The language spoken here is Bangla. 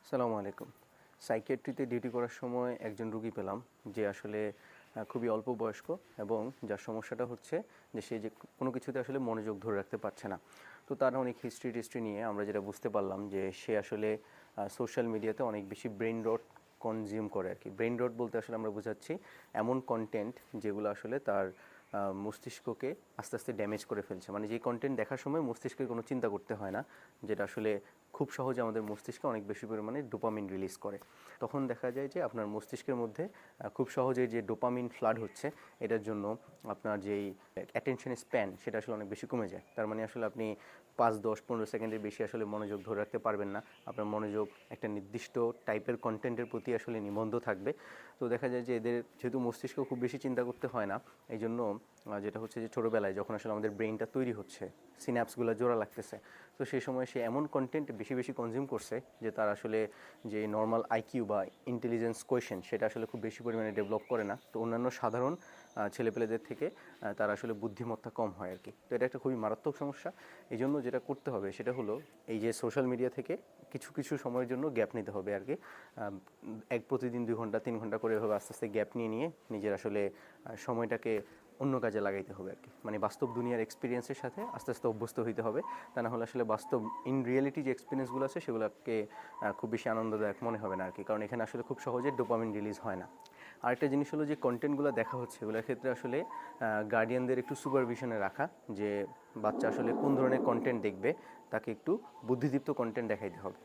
আসসালামু আলাইকুম। সাইকিয়াট্রিতে ডিউটি করার সময় একজন রুগী পেলাম যে আসলে খুবই অল্প বয়স্ক এবং যার সমস্যাটা হচ্ছে যে সে যে কোনো কিছুতে আসলে মনোযোগ ধরে রাখতে পারছে না। তো তার অনেক হিস্ট্রি নিয়ে আমরা যেটা বুঝতে পারলাম যে সে আসলে সোশ্যাল মিডিয়াতে অনেক বেশি ব্রেইন রট কনজিউম করে আর কি। ব্রেইন রট বলতে আসলে আমরা বোঝাচ্ছি এমন কন্টেন্ট যেগুলো আসলে তার মস্তিষ্ককে আস্তে আস্তে ড্যামেজ করে ফেলছে। মানে যে কন্টেন্ট দেখার সময় মস্তিষ্কে কোনো চিন্তা করতে হয় না, যেটা আসলে খুব সহজে আমাদের মস্তিষ্কে অনেক বেশি পরিমাণে ডোপামিন রিলিজ করে। তখন দেখা যায় যে আপনার মস্তিষ্কের মধ্যে খুব সহজেই যে ডোপামিন ফ্লাড হচ্ছে, এটার জন্য আপনার যেই অ্যাটেনশন স্প্যান সেটা আসলে অনেক বেশি কমে যায়। তার মানে আসলে আপনি 5, 10, 15 সেকেন্ডের বেশি আসলে মনোযোগ ধরে রাখতে পারবেন না। আপনার মনোযোগ একটা নির্দিষ্ট টাইপের কন্টেন্টের প্রতি আসলে নিবদ্ধ থাকবে। তো দেখা যায় যে এদের যেহেতু মস্তিষ্ক খুব বেশি চিন্তা করতে হয় না, এই জন্য যেটা হচ্ছে যে ছোটোবেলায় যখন আসলে আমাদের ব্রেইনটা তৈরি হচ্ছে, সিন্যাপসগুলো জোড়া লাগতেছে, তো সেই সময় সে এমন কন্টেন্ট বেশি বেশি কনজিউম করছে যে তার আসলে যে নর্মাল আইকিউ বা ইন্টেলিজেন্স কোয়েশন সেটা আসলে খুব বেশি পরিমাণে ডেভেলপ করে না। তো অন্যান্য সাধারণ ছেলেপেলেদের থেকে তার আসলে বুদ্ধিমত্তা কম হয় আর কি। তো এটা একটা খুবই মারাত্মক সমস্যা। এই জন্য যেটা করতে হবে সেটা হলো এই যে সোশ্যাল মিডিয়া থেকে কিছু কিছু সময়ের জন্য গ্যাপ নিতে হবে আর কি। প্রতিদিন 2 ঘন্টা 3 ঘন্টা করে এভাবে আস্তে আস্তে গ্যাপ নিয়ে নিজের আসলে সময়টাকে অন্য কাজে লাগাইতে হবে আর কি। মানে বাস্তব দুনিয়ার এক্সপিরিয়েন্সের সাথে আস্তে আস্তে অভ্যস্ত হইতে হবে। তা না হলে আসলে বাস্তব ইন রিয়েলিটি যে এক্সপিরিয়েন্সগুলো আছে সেগুলোকে খুব বেশি আনন্দদায়ক মনে হবে না আর কি। কারণ এখানে আসলে খুব সহজে ডোপামিন রিলিজ হয় না। আরেকটা জিনিস হলো যে কন্টেন্টগুলো দেখা হচ্ছে এগুলোর ক্ষেত্রে আসলে গার্ডিয়ানদের একটু সুপারভিশনে রাখা, যে বাচ্চা আসলে কোন ধরনের কন্টেন্ট দেখবে, তাকে একটু বুদ্ধিদীপ্ত কন্টেন্ট দেখাইতে হবে।